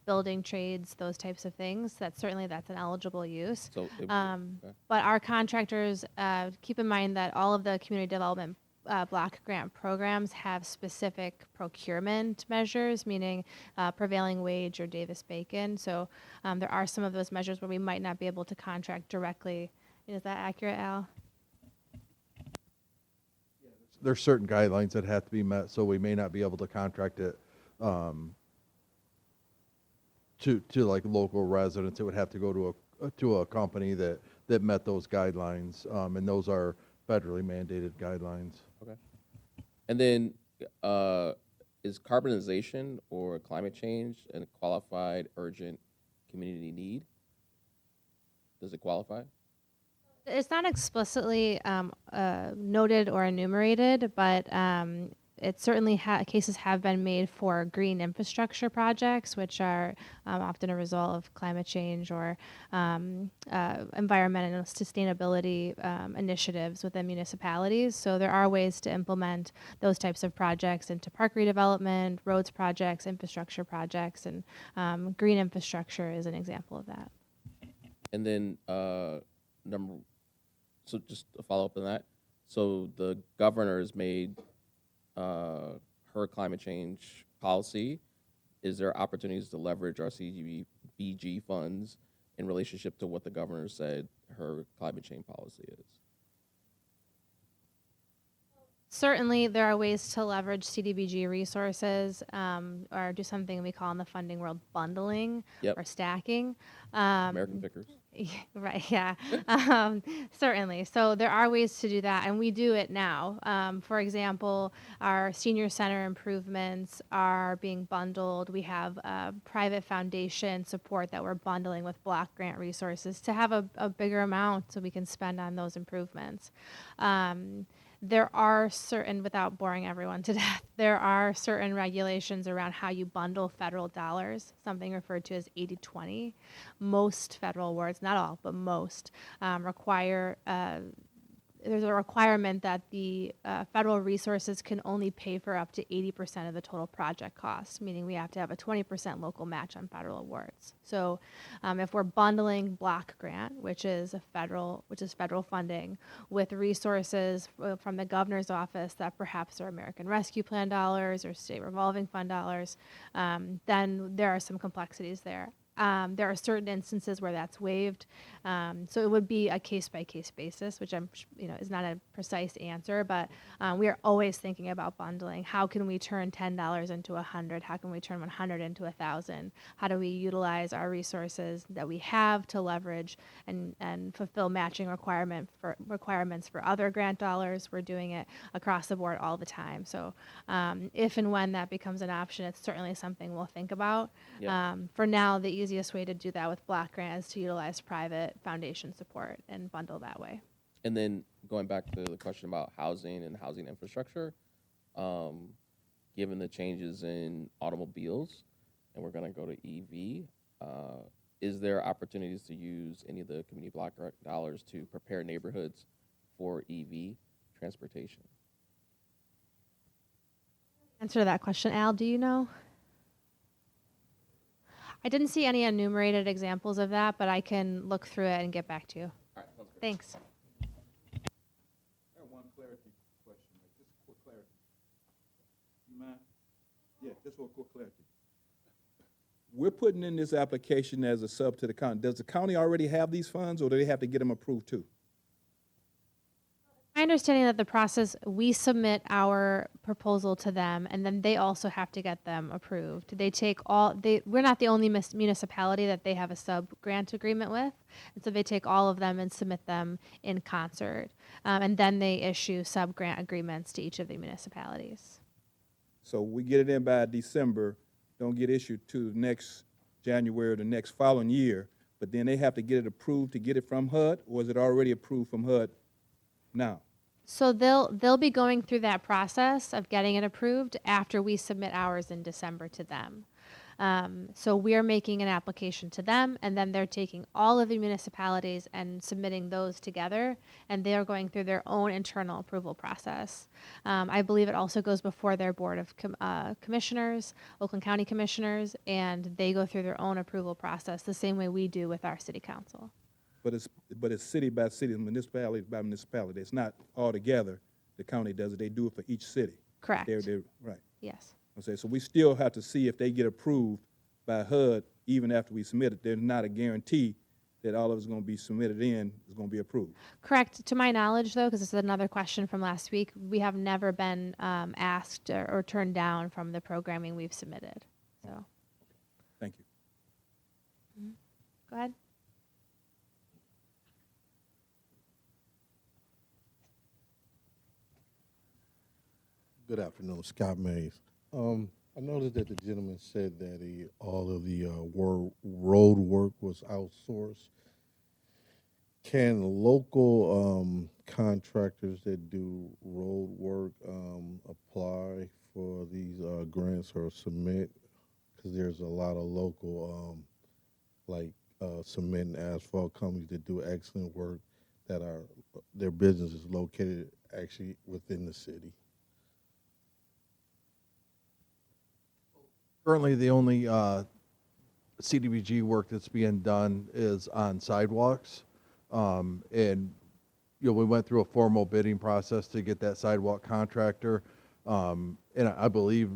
building trades, those types of things, that's an eligible use. So it would, But our contractors, keep in mind that all of the community development block grant programs have specific procurement measures, meaning prevailing wage or Davis-Bacon. So there are some of those measures where we might not be able to contract directly. Is that accurate, Al? There's certain guidelines that have to be met, so we may not be able to contract it to like local residents. It would have to go to a company that met those guidelines, and those are federally mandated guidelines. Okay. And then is carbonization or climate change a qualified urgent community need? Does it qualify? It's not explicitly noted or enumerated, but it certainly cases have been made for green infrastructure projects, which are often a result of climate change or environmental sustainability initiatives within municipalities. So there are ways to implement those types of projects into park redevelopment, roads projects, infrastructure projects, and green infrastructure is an example of that. And then so just a follow up on that. So the governor has made her climate change policy. Is there opportunities to leverage our CDBG funds in relationship to what the governor said her climate change policy is? Certainly, there are ways to leverage CDBG resources or do something we call in the funding world bundling or stacking. American pickers. Right, yeah, certainly. So there are ways to do that, and we do it now. For example, our senior center improvements are being bundled. We have private foundation support that we're bundling with block grant resources to have a bigger amount so we can spend on those improvements. There are certain, without boring everyone to death, there are certain regulations around how you bundle federal dollars, something referred to as 80-20. Most federal awards, not all, but most, require, there's a requirement that the federal resources can only pay for up to 80% of the total project cost, meaning we have to have a 20% local match on federal awards. So if we're bundling block grant, which is federal funding, with resources from the governor's office that perhaps are American Rescue Plan dollars or state revolving fund dollars, then there are some complexities there. There are certain instances where that's waived. So it would be a case-by-case basis, which is not a precise answer, but we are always thinking about bundling. How can we turn $10 into 100? How can we turn 100 into 1,000? How do we utilize our resources that we have to leverage and fulfill matching requirements for other grant dollars? We're doing it across the board all the time. So if and when that becomes an option, it's certainly something we'll think about. Yeah. For now, the easiest way to do that with block grant is to utilize private foundation support and bundle that way. And then going back to the question about housing and housing infrastructure, given the changes in automobiles, and we're going to go to EV, is there opportunities to use any of the community block grant dollars to prepare neighborhoods for EV transportation? Answer to that question, Al, do you know? I didn't see any enumerated examples of that, but I can look through it and get back to you. All right, sounds good. Thanks. I have one clarity question, just quick clarity. You mind? Yeah, just for quick clarity. We're putting in this application as a sub to the county. Does the county already have these funds, or do they have to get them approved too? My understanding that the process, we submit our proposal to them, and then they also have to get them approved. We're not the only municipality that they have a sub-grant agreement with, and so they take all of them and submit them in concert. And then they issue sub-grant agreements to each of the municipalities. So we get it in by December, don't get issued to the next January or the next following year, but then they have to get it approved to get it from HUD, or is it already approved from HUD now? So they'll be going through that process of getting it approved after we submit ours in December to them. So we're making an application to them, and then they're taking all of the municipalities and submitting those together, and they're going through their own internal approval process. I believe it also goes before their board of commissioners, Oakland County commissioners, and they go through their own approval process the same way we do with our city council. But it's city by city, municipality by municipality. It's not all together. The county does it. They do it for each city. Correct. They're right. Yes. Okay, so we still have to see if they get approved by HUD even after we submit it. There's not a guarantee that all of it's going to be submitted in is going to be approved. Correct. To my knowledge, though, because this is another question from last week, we have never been asked or turned down from the programming we've submitted. So, Thank you. go ahead. Good afternoon, Scott Mays. I noticed that the gentleman said that all of the road work was outsourced. Can local contractors that do road work apply for these grants or submit? Because there's a lot of local, cement and asphalt companies that do excellent work that their business is located actually within the city. Currently, the only CDBG work that's being done is on sidewalks. And, we went through a formal bidding process to get that sidewalk contractor. And I believe,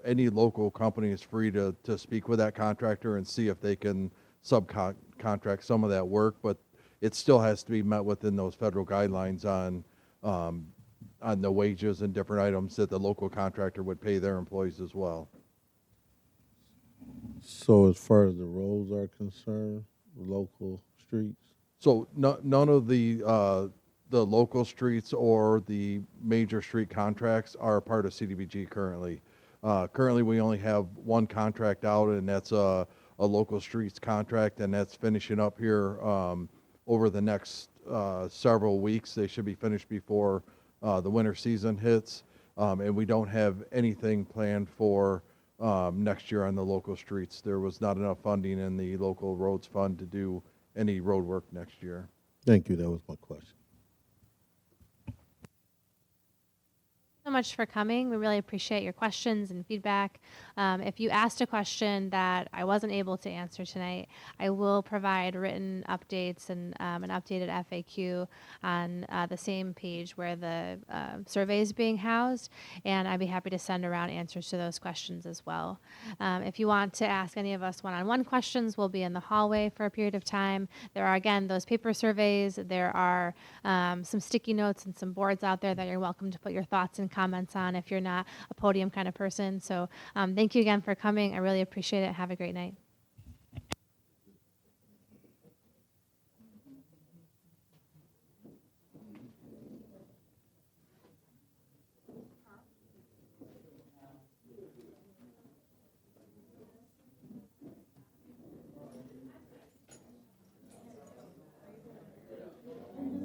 any local company is free to speak with that contractor and see if they can subcontract some of that work, but it still has to be met within those federal guidelines on the wages and different items that the local contractor would pay their employees as well. So as far as the roads are concerned, local streets? So none of the local streets or the major street contracts are a part of CDBG currently. Currently, we only have one contract out, and that's a local streets contract, and that's finishing up here over the next several weeks. They should be finished before the winter season hits, and we don't have anything planned for next year on the local streets. There was not enough funding in the local roads fund to do any road work next year. Thank you. That was my question. much for coming. We really appreciate your questions and feedback. If you asked a question that I wasn't able to answer tonight, I will provide written updates and an updated FAQ on the same page where the survey is being housed, and I'd be happy to send around answers to those questions as well. If you want to ask any of us one-on-one questions, we'll be in the hallway for a period of time. There are, again, those paper surveys. There are some sticky notes and some boards out there that you're welcome to put your thoughts and comments on if you're not a podium kind of person. So thank you again for coming. I really appreciate it. Have a great night.